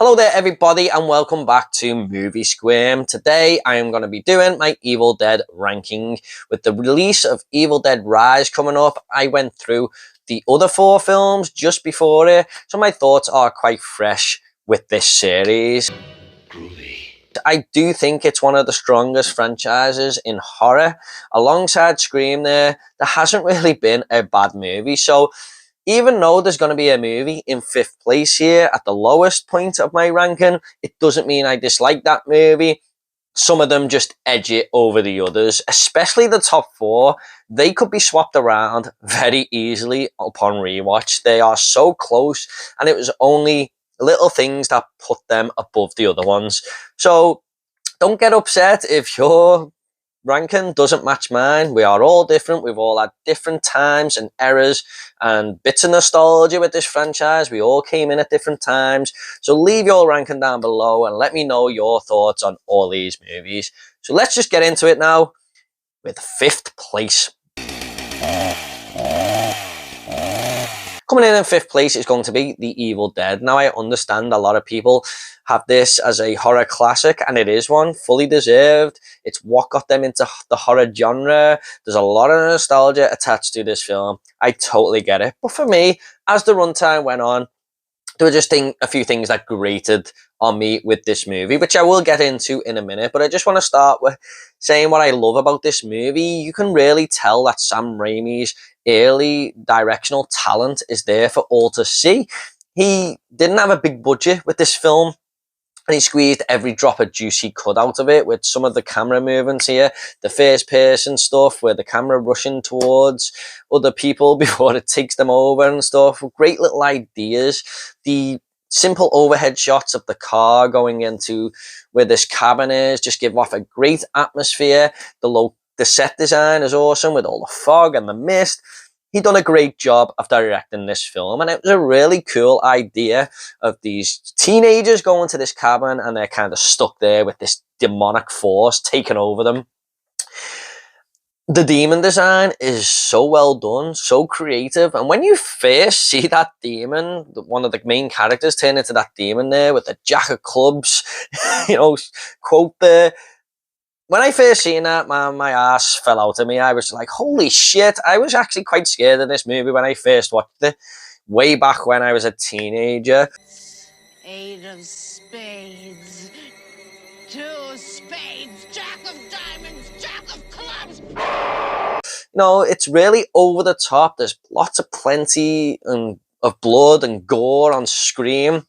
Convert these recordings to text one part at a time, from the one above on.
Hello there everybody and welcome back to Movie Squirm. Today I am going to be doing my Evil Dead ranking. With the release of Evil Dead Rise coming up, I went through the other four films just before it, so my thoughts are quite fresh with this series. Groovy. I do think it's one of the strongest franchises in horror. Alongside Scream there hasn't really been a bad movie, so even though there's going to be a movie in 5th place here at the lowest point of my ranking, it doesn't mean I dislike that movie. Some of them just edge it over the others, especially the top four. They could be swapped around very easily upon rewatch. They are so close, and it was only little things that put them above the other ones. So don't get upset if your ranking doesn't match mine. We are all different. We've all had different times and eras and bits of nostalgia with this franchise. We all came in at different times. So leave your ranking down below and let me know your thoughts on all these movies. So let's just get into it now with 5th place. Coming in 5th place is going to be The Evil Dead. Now, I understand a lot of people have this as a horror classic, and it is one, fully deserved. It's what got them into the horror genre. There's a lot of nostalgia attached to this film. I totally get it. But for me, as the runtime went on, there were just a few things that grated on me with this movie, which I will get into in a minute. But I just want to start with saying what I love about this movie. You can really tell that Sam Raimi's early directional talent is there for all to see. He didn't have a big budget with this film, and he squeezed every drop of juice he could out of it with some of the camera movements here, the first person stuff where the camera rushing towards other people before it takes them over and stuff. Great little ideas. The simple overhead shots of the car going into where this cabin is just give off a great atmosphere. The set design is awesome with all the fog and the mist. He done a great job of directing this film, and it was a really cool idea of these teenagers going to this cabin and they're kind of stuck there with this demonic force taking over them. The demon design is so well done, so creative, and when you first see that demon, one of the main characters turn into that demon there with the jack of clubs, quote there. When I first seen that, man, my ass fell out of me. I was like, holy shit. I was actually quite scared of this movie when I first watched it, way back when I was a teenager. 8 of spades, 2 spades, jack of diamonds, jack of clubs. No, it's really over the top. There's plenty of blood and gore on screen.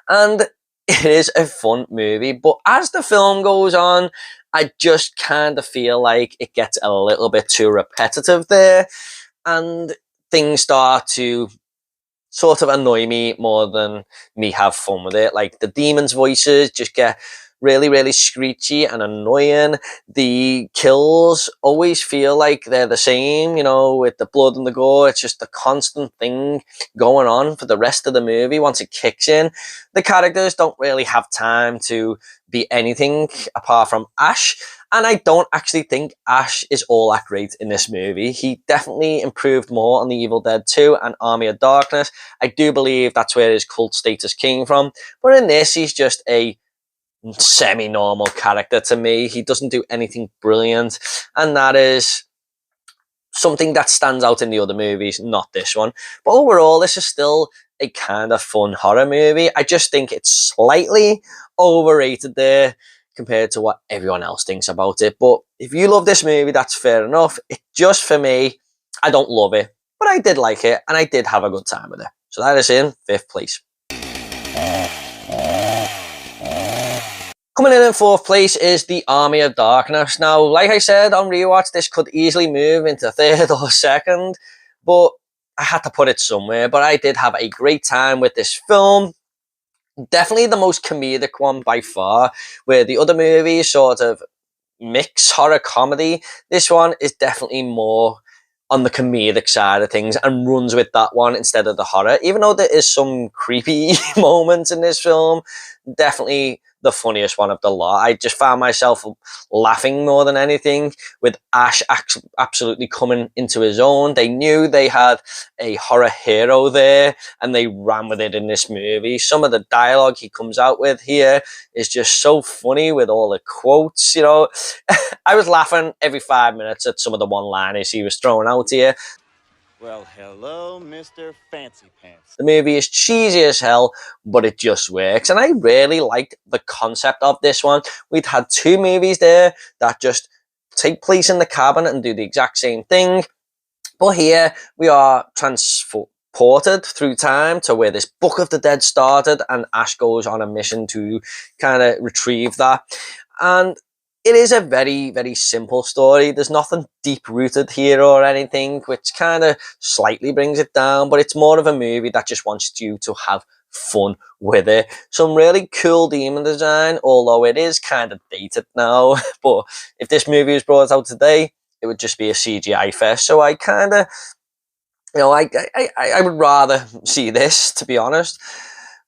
And it is a fun movie, but as the film goes on, I just kind of feel like it gets a little bit too repetitive there, and things start to sort of annoy me more than me have fun with it. Like the demons' voices just get really, really screechy and annoying. The kills always feel like they're the same, with the blood and the gore. It's just a constant thing going on for the rest of the movie once it kicks in. The characters don't really have time to be anything apart from Ash. And I don't actually think Ash is all that great in this movie. He definitely improved more on The Evil Dead 2 and Army of Darkness. I do believe that's where his cult status came from. But in this, he's just a semi-normal character to me. He doesn't do anything brilliant, and that is something that stands out in the other movies, not this one. But overall, this is still a kind of fun horror movie. I just think it's slightly overrated there compared to what everyone else thinks about it. But if you love this movie, that's fair enough. It just, for me, I don't love it, but I did like it, and I did have a good time with it. So that is in 5th place. Coming in 4th place is The Army of Darkness. Now, like I said on rewatch, this could easily move into 3rd or 2nd, but I had to put it somewhere. But I did have a great time with this film. Definitely the most comedic one by far, where the other movies sort of mix horror comedy. This one is definitely more on the comedic side of things and runs with that one instead of the horror. Even though there is some creepy moments in this film, definitely the funniest one of the lot. I just found myself laughing more than anything, with Ash absolutely coming into his own. They knew they had a horror hero there, and they ran with it in this movie. Some of the dialogue he comes out with here is just so funny, with all the quotes, you know. I was laughing every 5 minutes at some of the one-liners he was throwing out here. Well, hello, Mr. Fancy Pants. The movie is cheesy as hell, but it just works. And I really liked the concept of this one. We'd had two movies there that just take place in the cabin and do the exact same thing. But here we are transported through time to where this Book of the Dead started, and Ash goes on a mission to kind of retrieve that. And it is a very, very simple story. There's nothing deep rooted here or anything, which kind of slightly brings it down, but it's more of a movie that just wants you to have fun with it. Some really cool demon design, although it is kind of dated now. But if this movie was brought out today, it would just be a CGI fest. So I kind of, you know, I would rather see this, to be honest.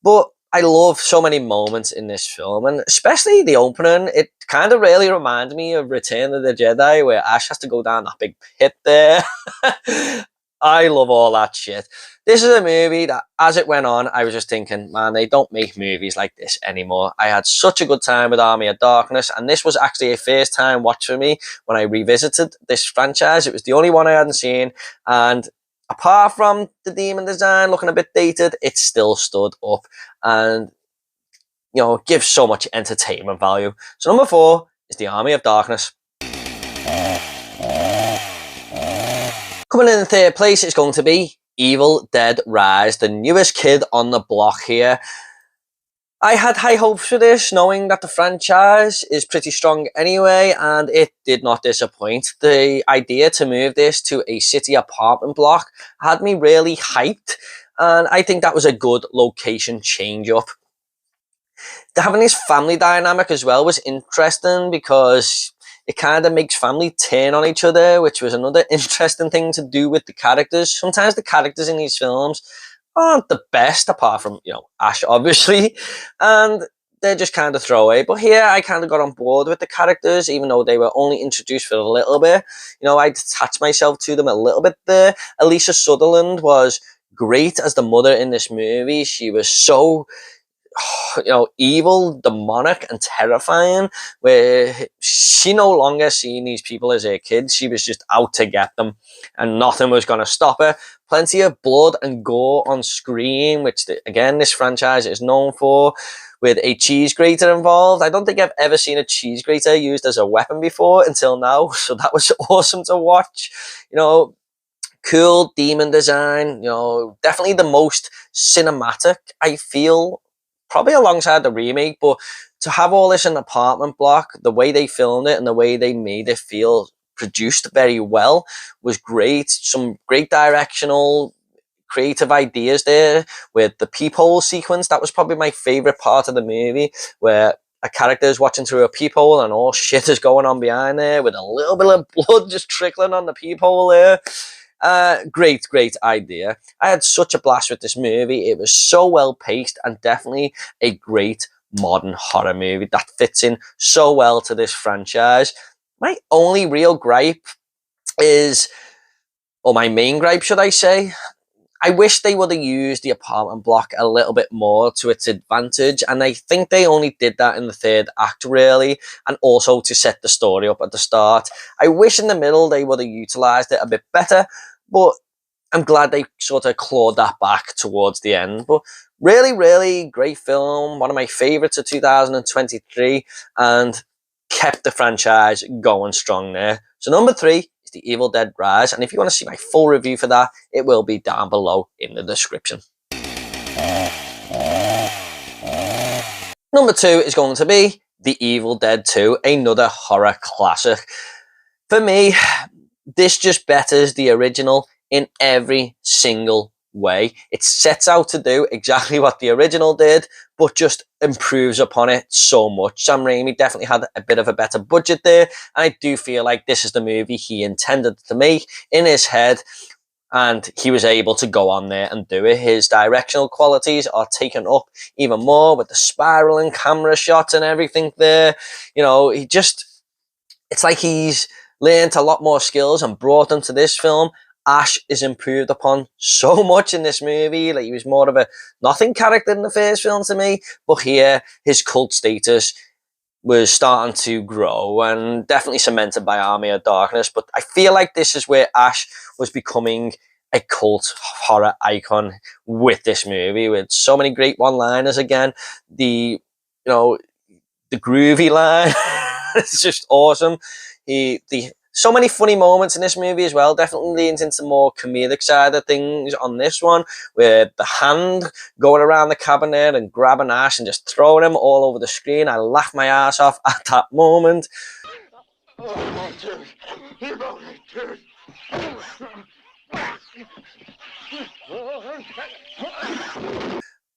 But I love so many moments in this film, and especially the opening. It kind of really reminds me of Return of the Jedi, where Ash has to go down that big pit there. I love all that shit. This is a movie that, as it went on, I was just thinking, man, they don't make movies like this anymore. I had such a good time with Army of Darkness, and this was actually a first time watch for me when I revisited this franchise. It was the only one I hadn't seen, and apart from the demon design looking a bit dated, it still stood up and, you know, gives so much entertainment value. So number 4 is the Army of Darkness. Coming in 3rd place is going to be Evil Dead Rise, the newest kid on the block here. I had high hopes for this, knowing that the franchise is pretty strong anyway, and it did not disappoint. The idea to move this to a city apartment block had me really hyped, and I think that was a good location change up. Having this family dynamic as well was interesting, because it kind of makes family turn on each other, which was another interesting thing to do with the characters. Sometimes the characters in these films aren't the best, apart from, you know, Ash, obviously, and they're just kind of throwaway. But here I kind of got on board with the characters, even though they were only introduced for a little bit. You know, I detached myself to them a little bit there. Alicia Sutherland was great as the mother in this movie. She was so, you know, evil, demonic, and terrifying, where she no longer seen these people as her kids. She was just out to get them, and nothing was going to stop her. Plenty of blood and gore on screen, which, again, this franchise is known for, with a cheese grater involved. I don't think I've ever seen a cheese grater used as a weapon before until now, so that was awesome to watch. You know, cool demon design, you know, definitely the most cinematic, I feel, probably alongside the remake. But to have all this in an apartment block, the way they filmed it and the way they made it feel produced very well was great. Some great directional, creative ideas there with the peephole sequence. That was probably my favorite part of the movie, where a character is watching through a peephole and all shit is going on behind there, with a little bit of blood just trickling on the peephole there. Great idea. I had such a blast with this movie. It was so well paced, and definitely a great modern horror movie that fits in so well to this franchise. My only real gripe is, or my main gripe, should I say, I wish they would have used the apartment block a little bit more to its advantage, and I think they only did that in the 3rd act, really, and also to set the story up at the start. I wish in the middle they would have utilised it a bit better, but I'm glad they sort of clawed that back towards the end. But really great film, one of my favourites of 2023, and kept the franchise going strong there. So number 3 is The Evil Dead Rise, and if you want to see my full review for that, it will be down below in the description. Number 2 is going to be The Evil Dead 2, another horror classic. For me, this just betters the original in every single way. It sets out to do exactly what the original did, but just improves upon it so much. Sam Raimi definitely had a bit of a better budget there, and I do feel like this is the movie he intended to make in his head. and he was able to go on there and do it. His directional qualities are taken up even more with the spiraling camera shots and everything there. You know, it's like he's learned a lot more skills and brought them to this film. Ash is improved upon so much in this movie. Like, he was more of a nothing character in the first film to me, but here his cult status was starting to grow and definitely cemented by Army of Darkness. But I feel like this is where Ash was becoming a cult horror icon with this movie, with so many great one-liners again. The groovy line, it's just awesome. So many funny moments in this movie as well. Definitely leans into more comedic side of things on this one, with the hand going around the cabinet and grabbing Ash and just throwing him all over the screen. I laughed my ass off at that moment. Oh, dude. You know it, dude.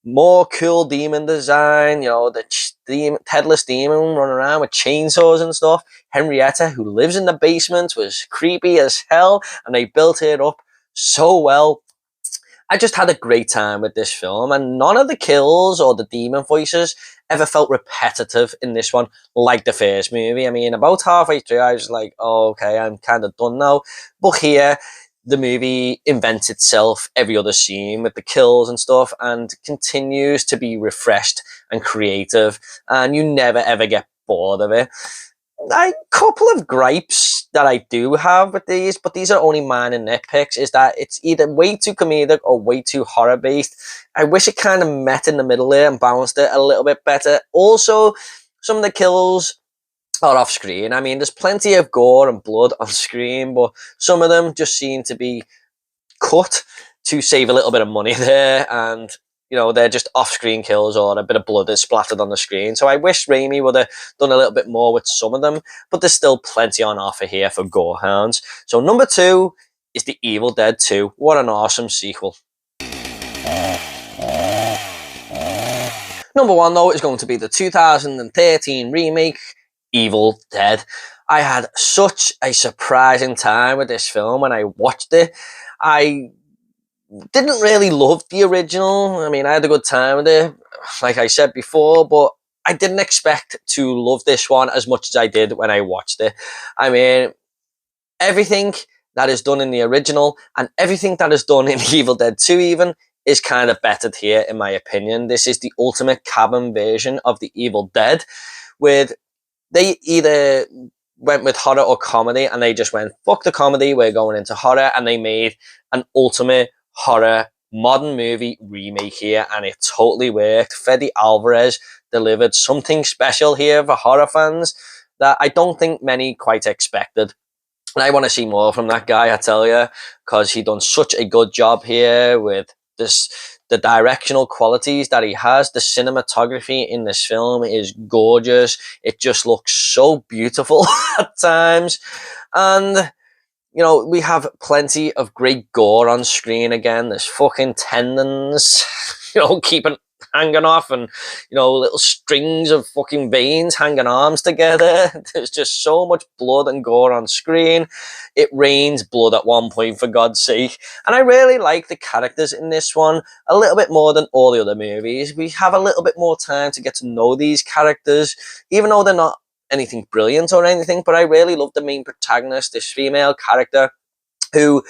More cool demon design, the headless demon running around with chainsaws and stuff. Henrietta, who lives in the basement, was creepy as hell, and they built it up so well. I just had a great time with this film, and none of the kills or the demon voices ever felt repetitive in this one like the first movie. I mean, about halfway through, I was like, oh, okay, I'm kind of done now. But here, the movie invents itself every other scene with the kills and stuff, and continues to be refreshed and creative, and you never ever get bored of it. A couple of gripes that I do have with these, but these are only minor nitpicks, is that it's either way too comedic or way too horror based. I wish it kind of met in the middle there and balanced it a little bit better. Also, some of the kills are off screen. I mean, there's plenty of gore and blood on screen, but some of them just seem to be cut to save a little bit of money there, and they're just off-screen kills or a bit of blood is splattered on the screen. So I wish Raimi would have done a little bit more with some of them, but there's still plenty on offer here for gore hounds. So number 2 is The Evil Dead 2. What an awesome sequel. Number 1, though, is going to be the 2013 remake, Evil Dead. I had such a surprising time with this film when I watched it. I didn't really love the original. I mean, I had a good time with it, like I said before, but I didn't expect to love this one as much as I did when I watched it. I mean, everything that is done in the original and everything that is done in Evil Dead 2 even is kind of bettered here, in my opinion. This is the ultimate cabin version of the Evil Dead, with they either went with horror or comedy, and they just went, fuck the comedy, we're going into horror, and they made an ultimate horror modern movie remake here, and it totally worked. Fede Alvarez delivered something special here for horror fans that I don't think many quite expected. And I want to see more from that guy, I tell you, because he done such a good job here with the directional qualities that he has. The cinematography in this film is gorgeous. It just looks so beautiful at times. And we have plenty of great gore on screen again. There's fucking tendons, keeping hanging off, and little strings of fucking veins hanging arms together. There's just so much blood and gore on screen. It rains blood at one point, for God's sake. And I really like the characters in this one a little bit more than all the other movies. We have a little bit more time to get to know these characters, even though they're not anything brilliant or anything, but I really love the main protagonist, this female character who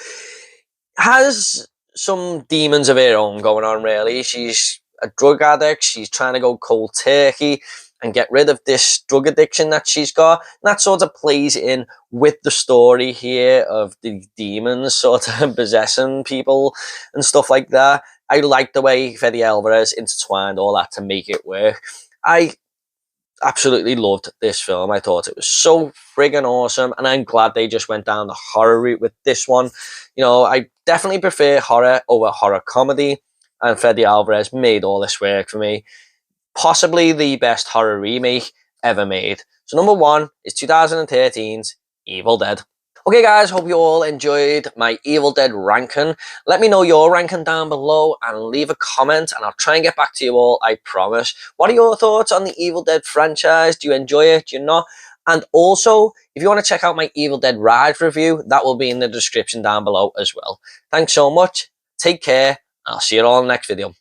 has some demons of her own going on, really. She's a drug addict. She's trying to go cold turkey and get rid of this drug addiction that she's got. And that sort of plays in with the story here of the demons sort of possessing people and stuff like that. I like the way Fede Alvarez intertwined all that to make it work. I absolutely loved this film. I thought it was so friggin' awesome, and I'm glad they just went down the horror route with this one. I definitely prefer horror over horror comedy, and Fede Alvarez made all this work for me. Possibly the best horror remake ever made. So number 1 is 2013's Evil Dead. Okay guys, hope you all enjoyed my Evil Dead ranking. Let me know your ranking down below and leave a comment, and I'll try and get back to you all, I promise. What are your thoughts on the Evil Dead franchise? Do you enjoy it? Do you not? And also, if you want to check out my Evil Dead Rise review, that will be in the description down below as well. Thanks so much. Take care. I'll see you all in the next video.